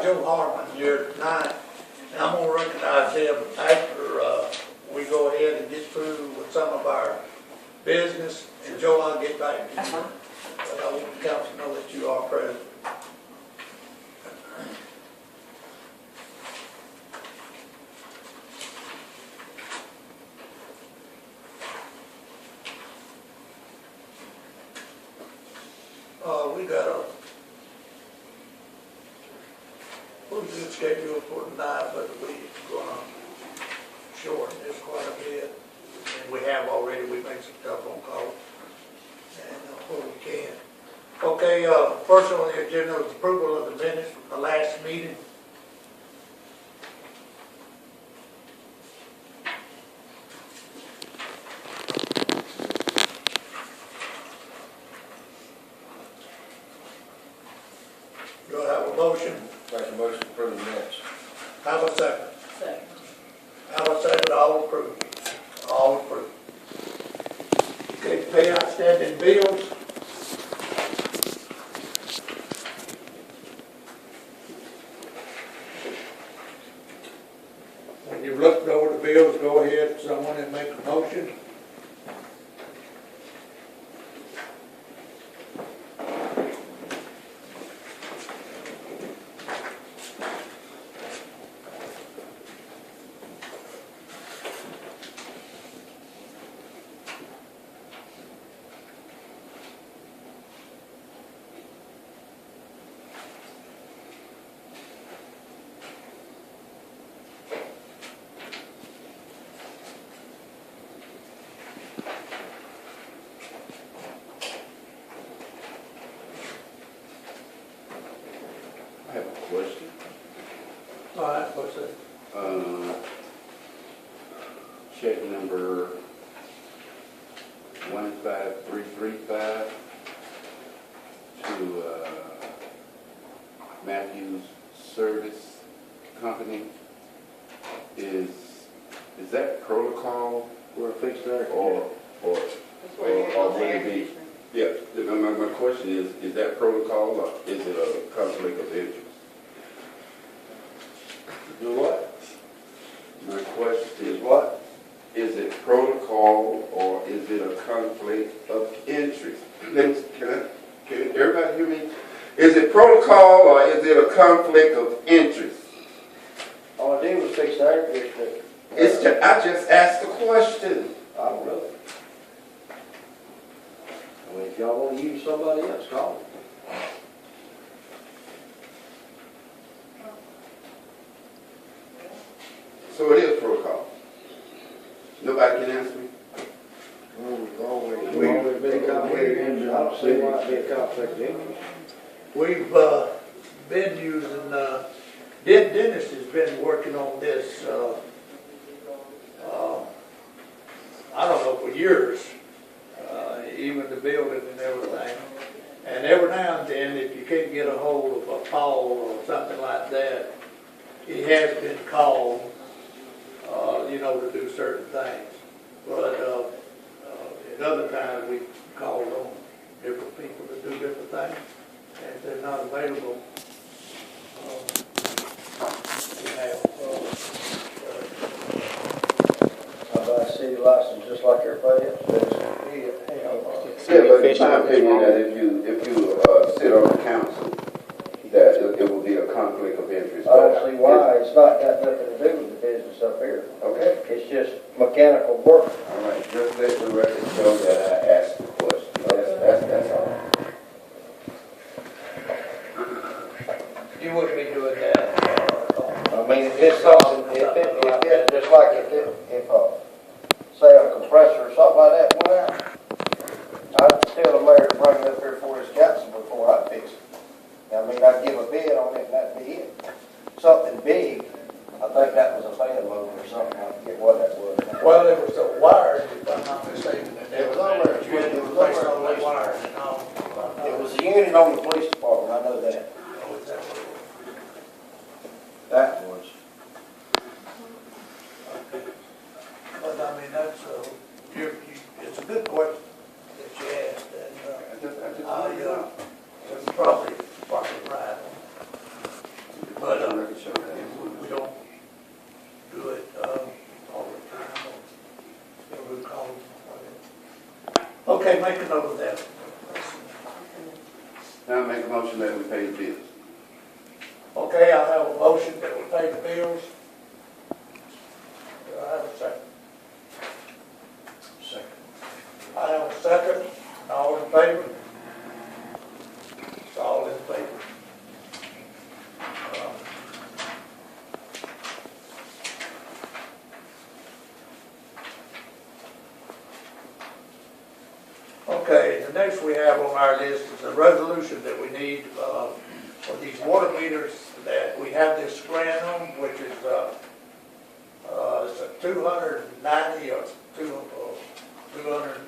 Joe Harmon here tonight, and I'm gonna recognize him after, we go ahead and get through with some of our business, and Joe, I'll get back to you. But I want the council to know that you are present. We got a good schedule for tonight, but we're gonna shorten this quite a bit. And we have already, we made some telephone calls, and where we can. Okay, first on the agenda is approval of the minutes from the last meeting. Do I have a motion? Make a motion to approve the minutes. Have a second. Second. Have a second, all approved. All approved. Okay, pay outstanding bills. When you've looked over the bills, go ahead, someone and make a motion. I have a question. All right, what's that? Check number 15335 to Matthews Service Company. Is that protocol We're fixed there. or will it be? Yeah, my question is that protocol or is it a conflict of interest? Do what? My question Is what? is it protocol or is it a conflict of interest? Can everybody hear me? Is it protocol or is it a conflict of interest? All I did was fix the air conditioner. I just asked the question. I don't know. I mean, if y'all want to use somebody else, call them. So it is protocol. Nobody can answer me? Always been a conflict of interest. I don't see why it'd be a conflict of interest. We've been using, Dennis has been working on this, I don't know, for years, even the building and everything. And every now and then, if you can't get a hold of a Paul or something like that, he has been called, to do certain things. But at other times, we called on different people to do different things. And if they're not available, we have, I buy a city license just like everybody else does. Yeah, but in my opinion, that if you sit on the council, that it will be a conflict of interest. I don't see why. It's not got nothing to do with the business up here. Okay. It's just mechanical work. All right, just let the record show that I asked the question. That's all. you wouldn't be doing that. I mean, if it's something, just like if say a compressor or something like that went out, I'd tell the mayor to bring it up here for his council before I fix it. I mean, I'd give a bid on it and that'd be it. Something big, I think that was a fan load or something, I forget what that was. Well, it was the wires, if I'm not mistaken. It was on there. You had to replace all the wires and all. It was a unit on the police department, I know that. Oh, is that what it was? That was. But I mean, that's, it's a good question that you asked, and, it's probably right. But, Okay, make a note of that. Now make a motion that we pay the bills. Okay, I have a motion that we pay the bills. Do I have a second? Second. I have a second. All in favor? It's all in favor. Okay, the next we have on our list is a resolution that we need for these water meters that we have this grant on, which is it's a 290 or 200,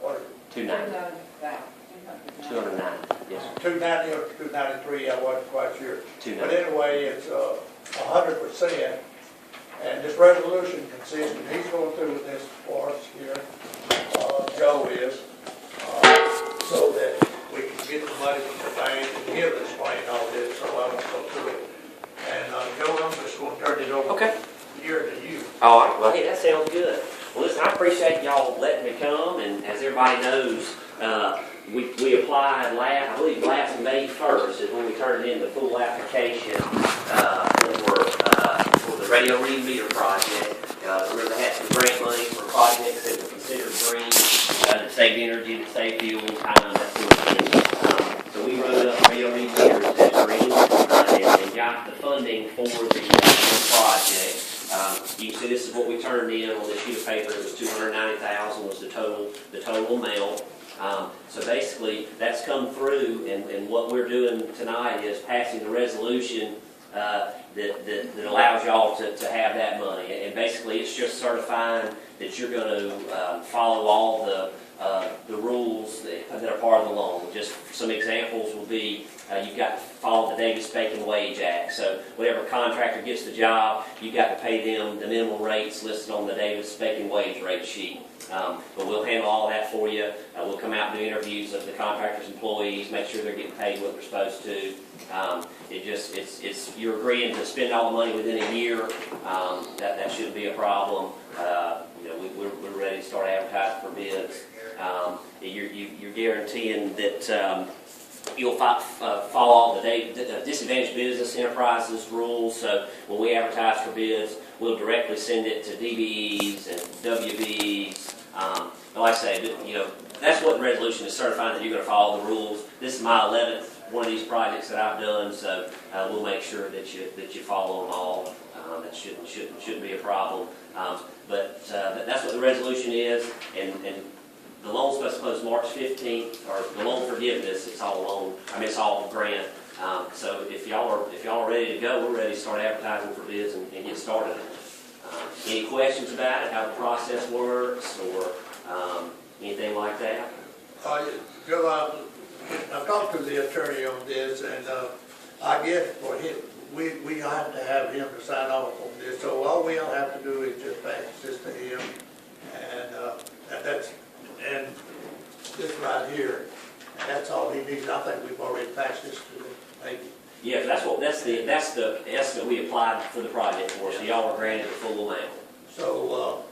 what is it? 290. 209, yes. 290 or 293, I wasn't quite sure. 290. But anyway, it's 100%. And this resolution consists, and he's going through with this for us here, Joe is, so that we can get the money from the bank, and he'll explain all this, so I won't go through it. And Joe, I'm just going to turn it over here to you. All right, well, hey, that sounds good. Well, listen, I appreciate y'all letting me come, and as everybody knows, we applied I believe last May 1st is when we turned in the full application for the radio read meter project. Where they had some grant money for projects that were considered green, that saved energy, that saved fuel, time, that sort of thing. So we wrote up radio read meters as green and got the funding for the project. You can see this is what we turned in on this sheet of paper. It was $290,000 was the total amount. So basically, that's come through, and what we're doing tonight is passing the resolution that allows y'all to have that money. And basically, it's just certifying that you're going to follow all the rules that are part of the loan. Just some examples will be you've got to follow the Davis-Bacon Wage Act. So whatever contractor gets the job, you've got to pay them the minimum rates listed on the Davis-Bacon wage rate sheet. But we'll handle all that for you. We'll come out and do interviews of the contractor's employees, make sure they're getting paid what they're supposed to. It's you're agreeing to spend all the money within a year. That shouldn't be a problem. We're ready to start advertising for bids. You're guaranteeing that you'll follow all the disadvantaged business enterprises rules. So when we advertise for bids, we'll directly send it to DBEs and WBs. But like I say, that's what the resolution is, certifying that you're going to follow the rules. This is my 11th one of these projects that I've done, so we'll make sure that you follow them all. That shouldn't be a problem. But that's what the resolution is, and the loan's supposed to close March 15th, or the loan forgiveness. It's all loan. It's all grant. So if y'all are ready to go, we're ready to start advertising for bids and get started. Any questions about it? How the process works, or anything like that? Joe, I've talked to the attorney on this, and I guess for him, we have to have him to sign off on this. So all we'll have to do is just pass this to him, and and this right here, and that's all he needs. I think we've already passed this to him, maybe. Yeah, that's the estimate we applied for the project for. So y'all were granted the full amount. So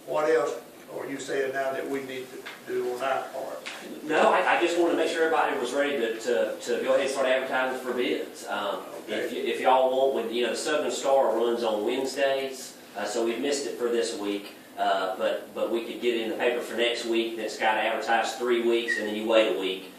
what else are you saying now that we need to do on our part? No, I just wanted to make sure everybody was ready to go ahead and start advertising for bids. Okay. If y'all want, the Southern Star runs on Wednesdays, so we've missed it for this week. But we could get it in the paper for next week. That's got to advertise 3 weeks, and then you wait a week.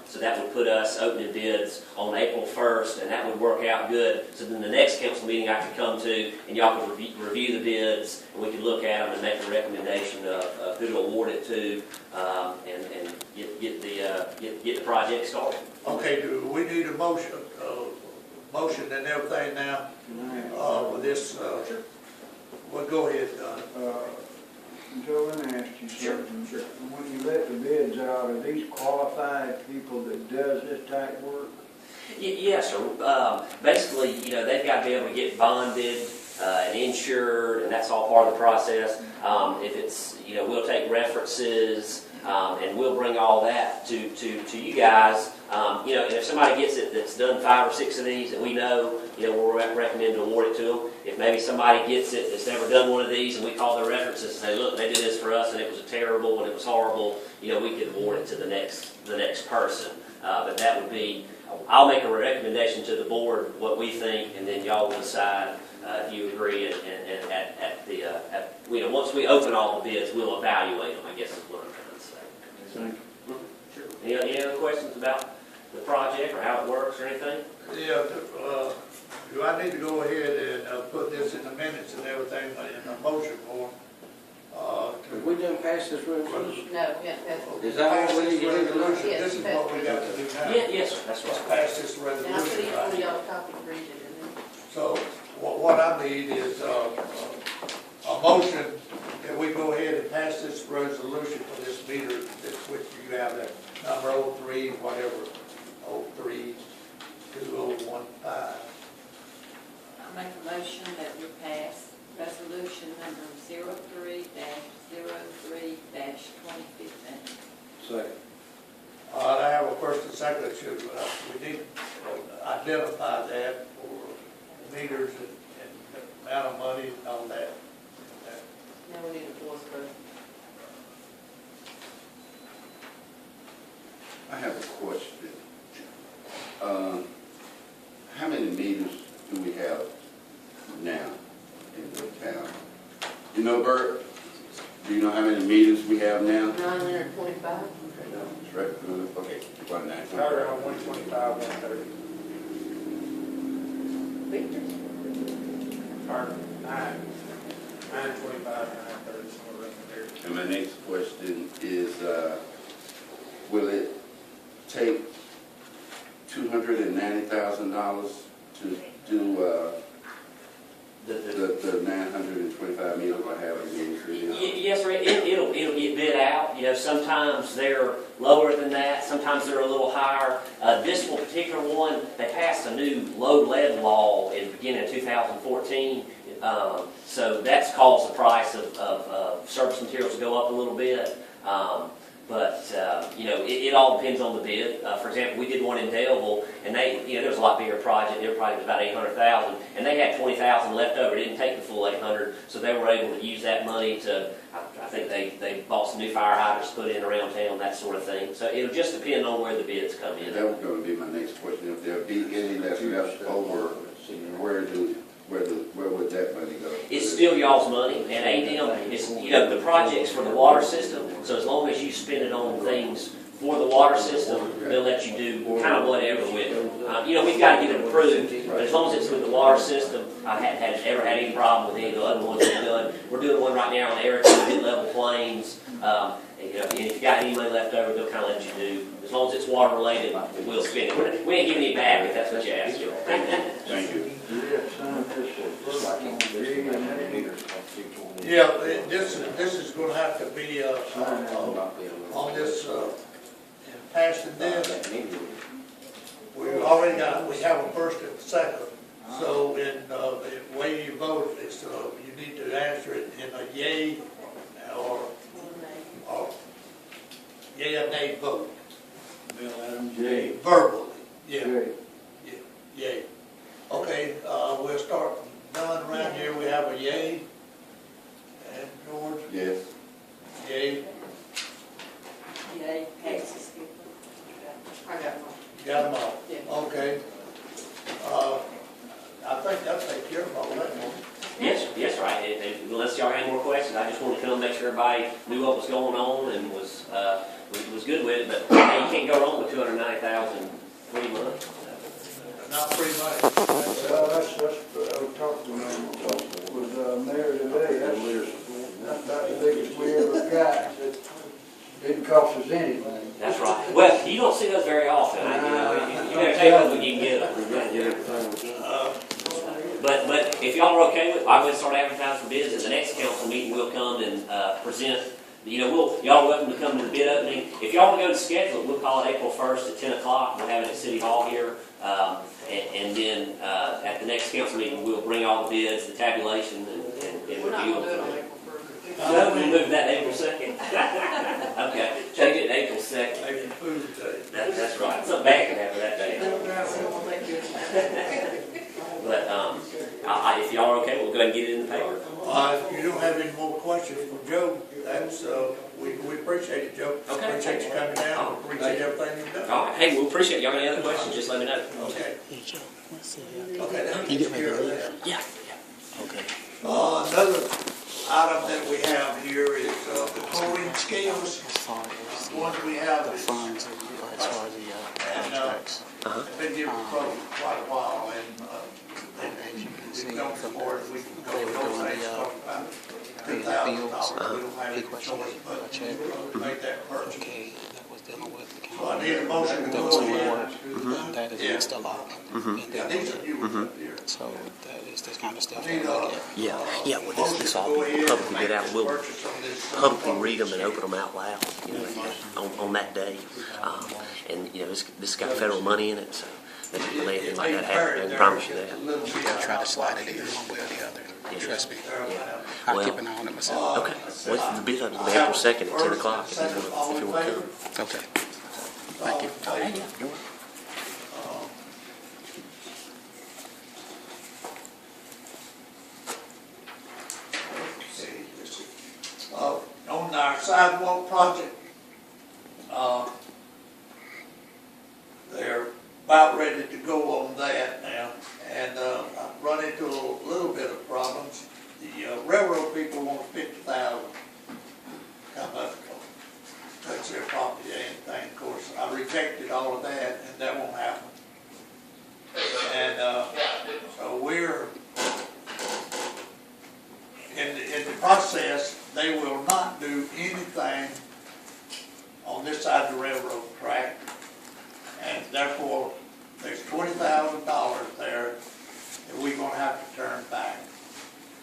So that would put us opening bids on April 1st, and that would work out good. So then the next council meeting I could come to, and y'all could review the bids, and we could look at them and make a recommendation of who to award it to, and get the project started. Okay, do we need a motion and everything now with this? Well, go ahead, Don. Joe, let me ask you something. Sure. When you let the bids out, are these qualified people that does this type work? Yes, sir. Basically, they've got to be able to get bonded and insured, and that's all part of the process. If it's, we'll take references, and we'll bring all that to you guys And if somebody gets it that's done 5 or 6 of these, and we know, we'll recommend to award it to them. If maybe somebody gets it that's never done one of these, and we call their references and say, look, they did this for us, and it was terrible, and it was horrible, we could award it to the next person. But that would be, I'll make a recommendation to the board what we think, and then y'all will decide if you agree. And once we open all the bids, we'll evaluate them, I guess is what I'm trying to say. Thank you. Sure. Any other questions about the project or how it works or anything? Yeah, do I need to go ahead and put this in the minutes and everything in a motion form? Have we done pass this resolution? No, yeah, that's what. Is that Pass what we this need to do? resolution, Yes, this is what we got to do now. Yes, sir, that's Let's right. pass this And I put resolution each one of right. y'all copy to read it, and then. So what I need is a motion that we go ahead and pass this resolution for this meter, which you have that number 03, whatever, 032015. I make a motion that we pass resolution number 03-03-2015. Second. I have a first and second, we need to identify that for meters and the amount of money and all that. Now we need a voice vote. I have a question. How many meters do we have now in the town? You know, Bert, do you know how many meters we have now? 925. It's right, okay, 190. Around 125, 130. Victor? Or 925, 930, somewhere around there. And my next question is, will it take $290,000 to do the 925 meters I have in the Yes, sir, it'll get bid out. Sometimes they're lower than that, sometimes they're a little higher. This particular one, they passed a new low lead law in the beginning of 2014. So that's caused the price of surface materials to go up a little bit. It all depends on the bid. For example, we did one in Daleville, and there was a lot bigger project. Their project was about $800,000, and they had $20,000 left over. It didn't take the full $800,000, so they were able to use that money to. I think they bought some new fire hydrants to put in around town, that sort of thing. So it'll just depend on where the bids come in. That was going to be my next question. If there be any that's left over, where would that money go? It's still y'all's money, and ADM is, the project's for the water system, so as long as you spend it on things for the water system, they'll let you do kind of whatever with it. We've got to get it approved, but as long as it's with the water system, I haven't ever had any problem with any of the other ones we've done. We're doing one right now on Erickson, mid-level plains. And if you got any money left over, they'll kind of let you do. As long as it's water related, we'll spend it. We ain't giving it back if that's what you ask. Thank you. Yeah, this is gonna have to be, on this, in passing this, we have a first and second. So in the way you vote, it's, you need to answer it in a yay or yay or nay vote. Bill Adams, yay. Verbally, yeah, Yay. yay. Okay, we'll start done around here. We have a yay. And George, Yes. yay. Yay, passes. I got one. Got them all? Yeah. Okay. I think that'll take care of all that, won't it? Yes, right. Unless y'all had any more questions, I just wanted to come make sure everybody knew what was going on and was good with it. But hey, you can't go wrong with $290,000 free money. Not free money. Well, that's, we talked to him, was mayor today, that's about the biggest we ever got. It didn't cost us anything. That's right. Well, you don't see those very often. You better take them when you can get them. But if y'all are okay with it, I'm going to start advertising for bids. At the next council meeting, we'll come and present. Y'all are welcome to come to the bid opening. If y'all want to go to schedule it, we'll call it April 1st at 10 o'clock. We'll have it at City Hall here. And then at the next council meeting, we'll bring all the bids, the tabulation, and We're not review gonna do it on them. April 1st. No, we move that to April 2nd. Okay, change it to April 2nd. April Fool's Day. That's That's right. Something bad can happen that day. But if y'all are okay, we'll go ahead and get it in the paper. If you don't have any more questions for Joe, that's, we appreciate it, Joe. Okay. Appreciate you coming down, appreciate everything you've done. All right. Hey, we appreciate it. Y'all got any other questions? Just let me know. Okay. Hey, Joe, what's the, Okay, now You get ready to take care of leave? that. Yeah. okay. Another item that we have here is the chlorine scales. As far as One we have the is, funds, as far as the and, contracts. been given for quite a while, and, As you can see we don't from support it, we can go they with were those doing things, the, talk about paying the $2,000, bills, we don't have any question choice but a check. to make that purchase. Okay, that was dealing with the So I county. need a motion to That go was doing ahead. work. That is against the law. And Yeah, they- these are new ones up here. So that is this kind of stuff. Need that a, I get. Yeah, well, this all motion to go ahead publicly and get out. make We'll this purchase on this. publicly read them and open them out loud, you know, on that day. And, you know, this got federal money in it, so they can let anything like that happen. I can promise you that. They'll try to slide it in one way or the other. Trust me. I'll Well, keep an eye on it myself. okay. Well, the bid will be April 2nd at 10 o'clock if you want to come. Okay. Thank you. You're welcome. On our sidewalk project, they're about ready to go on that now, and I've run into a little bit of problems. The railroad people want 50,000 come up, touch their property or anything. Of course, I rejected all of that, and that won't happen. And so we're in the process. They will not do anything on this side of the railroad track, and therefore there's $20,000 there that we're gonna have to turn back.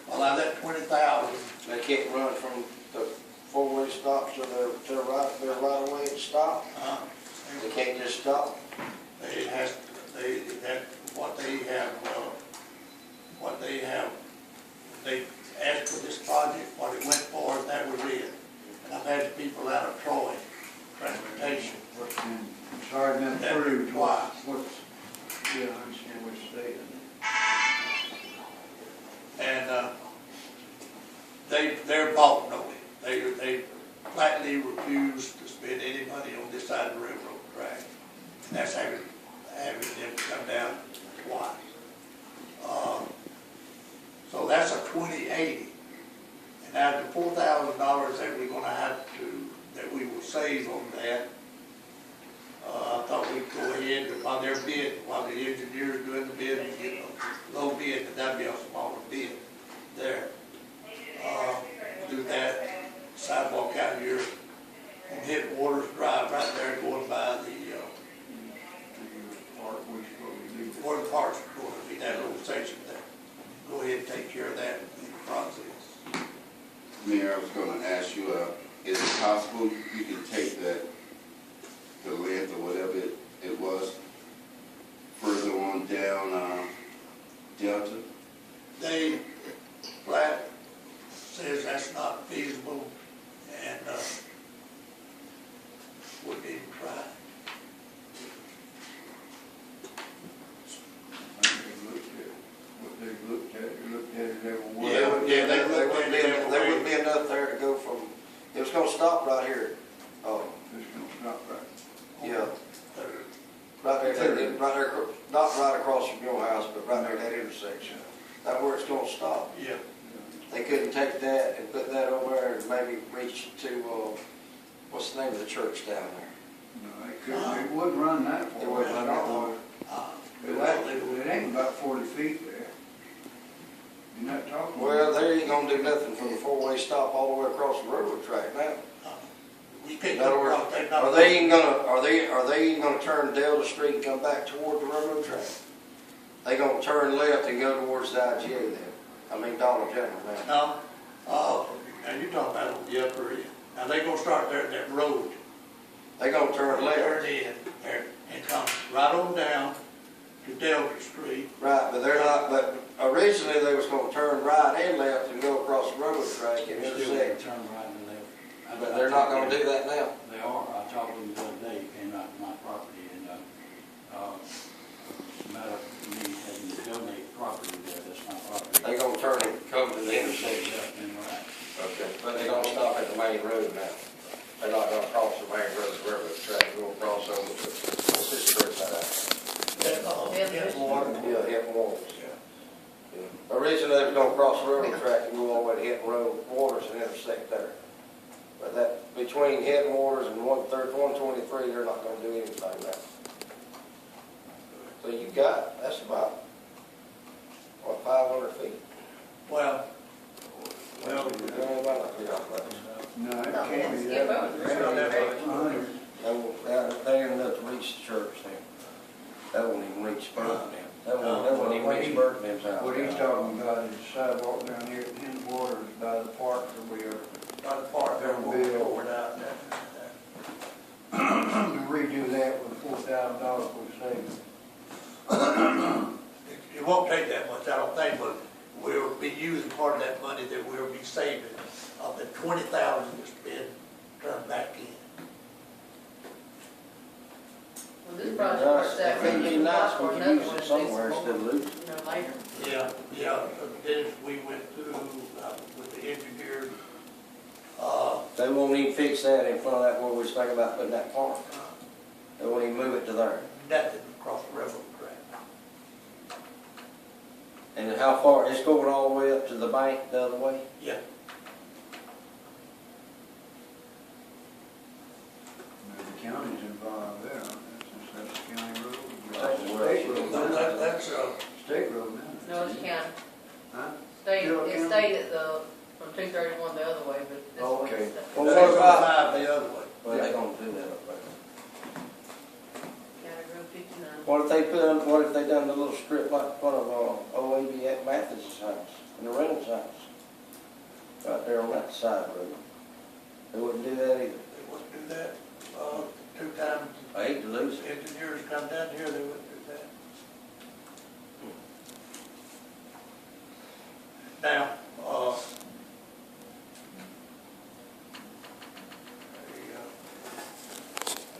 Well, out of that 20,000, They can't run from the four-way stop to their right away and stop. They can't just stop. They asked for this project, what it went for, and that was it. And I've had people out of Troy, transportation, Sorry, been that approved. twice. What's, yeah, I understand what you're saying. And they're bought no it. They flatly refuse to spend any money on this side of the railroad track. And that's having them come down twice. So that's a 2080. And out of the $4,000 that we're gonna have to, that we will save on that, I thought we'd go ahead and while they're bidding, while the engineer's doing the bid and getting a low bid, and that'd be a smaller bid there. Do that sidewalk out here and hit Waters Drive right there going by the, where the park's going to be, that little section there. Go ahead and take care of that in the process. Mayor, I was gonna ask you, is it possible you can take that, the length or whatever it was, further on down, Delta? They flat says that's not feasible and, wouldn't even try. They looked at it every way. Yeah, There wouldn't be enough there to go from, it was gonna stop right here. Oh, It's gonna stop right. yeah, right there, not right across from your house, but right there at that intersection. That's where it's gonna stop. Yeah. They couldn't take that and put that over there and maybe reach to, what's the name of the church down there? No, they couldn't, it wouldn't run that far. It wouldn't run that far. It ain't about 40 feet there. You're not talking. Well, they ain't gonna do nothing from the four-way stop all the way across the railroad track now. You can't In other words, go across that. are they even gonna turn Delta Street and come back toward the railroad track? They gonna turn left and go towards the IGA then? I mean Dollar General now. No, now you're talking about on the upper end. Now they gonna start there at that road. They gonna turn left. Turn in there and come right on down to Delta Street. Right, but they're not, but originally they was gonna turn right and left and go across the railroad track and intersect. Turn right and left. But they're not gonna do that now. They are. I talked to them the other day, he came out to my property, and having to donate property there, that's my property. They gonna turn it, come to the intersection, Okay. but they gonna stop at the main road now. They're not gonna cross the main road, the railroad track, they're gonna cross over to, what's this street side? Hit water. Yeah, Hinton Waters. Originally, they was gonna cross the railroad track and go all the way to Hinton Waters and intersect there. But that, between Hinton Waters and 123, they're not gonna do anything now. So you got, that's about, what, 500 feet? Well, Well, it might not be that much. No, it No, can't be let's that. skip over. It's not that much. 100. They ain't enough to reach the church then. That won't even reach Birmingham. That won't even reach Birmingham's house. What he's talking about is the sidewalk down here at Hinton Waters by the park that we are not the part there, we'll forward out there. redo that with $4,000 we saved. It won't take that much, I don't think, but we'll be using part of that money that we'll be saving of the 20,000 that's been turned back in. Well, this project works out. It'd be nice when you use it somewhere Later. instead of losing. Later. Yeah, then we went through with the engineer, They won't even fix that in front of that where we was thinking about putting that park. They won't even move it to there. nothing across the railroad track. And how far, it's going all the way up to the bank the other way? Yeah. The county's involved there, since that's a county road. That's That's a where state it's- road. That's State road now. No, it's county. Huh? Stayed, Still it county? stayed at the, from 231 the other way, but this way. Okay. Well, that's what about, five the other way. well, they gonna do that up there. County Road 59. What if they done the little strip like in front of, OAB at Matthew's house, and the Reynolds house? Right there on that side road. They wouldn't do that either. They wouldn't do that. Two times I hate to lose it. engineers come down here, they wouldn't do that. Now,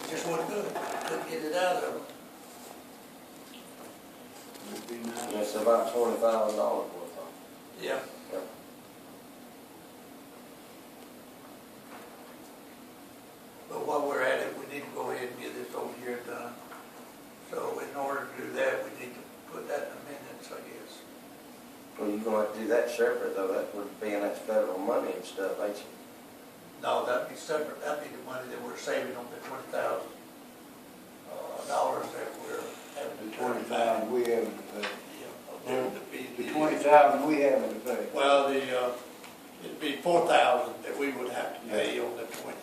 it just wasn't good. Couldn't get it out of them. Would be nice. And it's about $20,000 worth of it. Yeah. Yep. But while we're at it, we need to go ahead and get this over here done. So in order to do that, we need to put that in the minutes, I guess. Well, you're gonna have to do that separate though, that would be in that federal money and stuff, ain't you? No, that'd be separate, that'd be the money that we're saving on the $20,000 that we're having The to turn 20,000 back. we haven't to pay. Yeah, it would be The 20,000 we haven't to pay. Well, it'd be 4,000 that we would have to pay on the 20.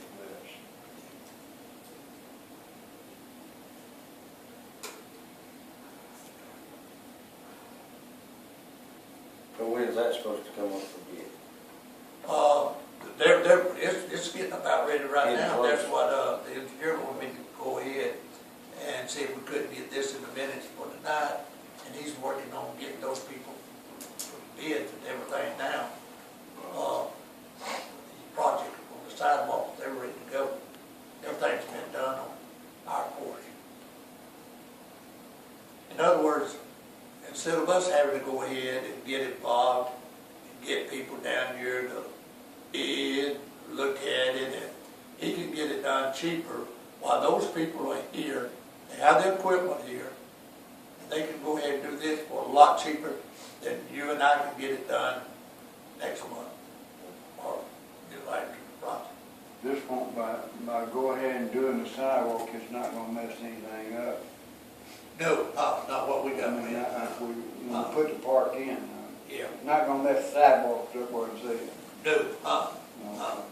So when is that supposed to come up for bid? It's getting about ready right Getting now. close. That's what, the engineer wanted me to go ahead and see if we couldn't get this in the minutes for tonight. And he's working on getting those people bids and everything now. The project on the sidewalks, they're ready to go. Everything's been done on our portion. In other words, instead of us having to go ahead and get involved and get people down here to bid, look at it, and he can get it done cheaper while those people are here, they have the equipment here, and they can go ahead and do this for a lot cheaper than you and I can get it done next month, or do like the project. This won't, by go ahead and doing the sidewalk, it's not gonna mess anything up. No, not what we I got. mean, if we put the park in, Yeah, not gonna mess the sidewalks up where it's there. no, No.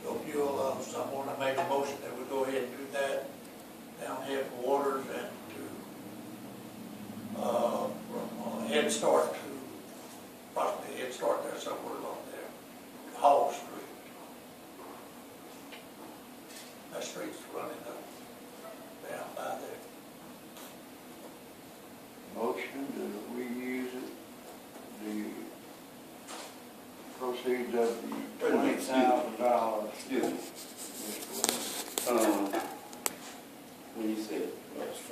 So if you'll, someone to make a motion that we go ahead and do that down Head Waters and to, from Head Start to, possibly Head Start there somewhere along there, Hall Street. That street's running up, down by there. Motion that we use it, the proceeds of the Wait a minute, excuse me. $20,000. Excuse me. Mr. Williams. Um,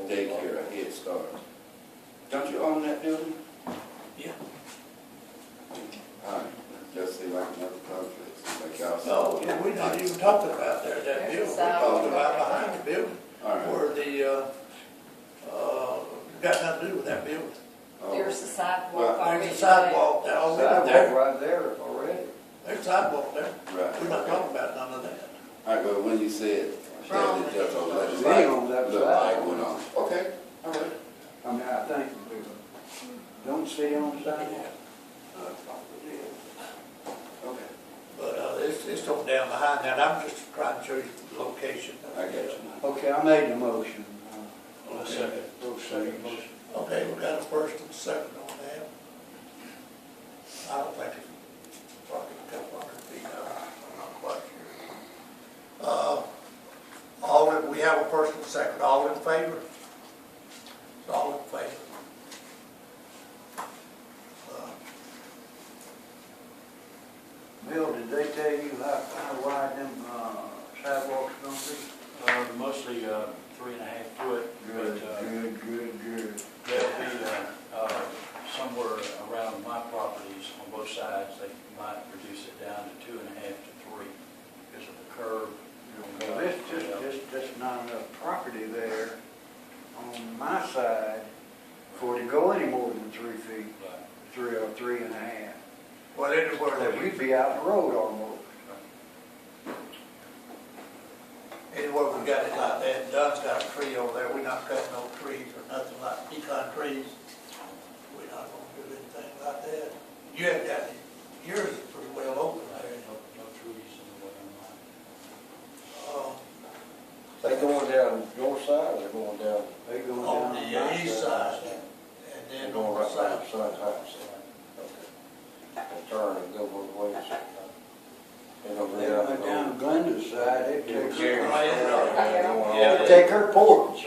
daycare, a Head Start. Don't you own that building? Yeah. All right, just seems like another conflict, seems like y'all. No, yeah, we're not even talking about that building, we're talking about behind the building, All right. where the, got nothing to do with that building. Oh. There's a sidewalk Well, already. There's a sidewalk there already Sidewalk there, right there already. there's a sidewalk there, Right. we're not talking about none of that. All right, but when you said that, it just over that, it's We like, on that look, side. light went on. Okay, all right. I mean, I think, don't stay on the sidewalk. Okay, But, it's on down behind that, I'm just trying to show you the location. I got you now. Okay, I made the motion. Okay. Second motion. Okay, we got a first and second on that. I don't think it's probably a couple hundred feet out, I'm not quite sure. We have a first and second, all in favor? All in favor? Bill, did they tell you how wide them sidewalks gonna be? Mostly 3.5 foot. Good, but, good. They'll be somewhere around my properties on both sides. They might reduce it down to 2.5 to 3 because of the curve. Well, there's just not enough property there on my side for it to go any more than 3 feet, 3 or 3.5. Well, anywhere that We'd be out the road almost. anywhere we got it like that, Doug's got a tree over there, we're not cutting no trees or nothing like pecan trees. We're not gonna do anything like that. You have got, yours is pretty well open there. No trees in the way They going down your side, or they going down, They going On down the east side, and they then going on the right by south. your son's house? And turn and go both ways. They gonna They go went down Glenda's side, they'd take Yeah. take her porch.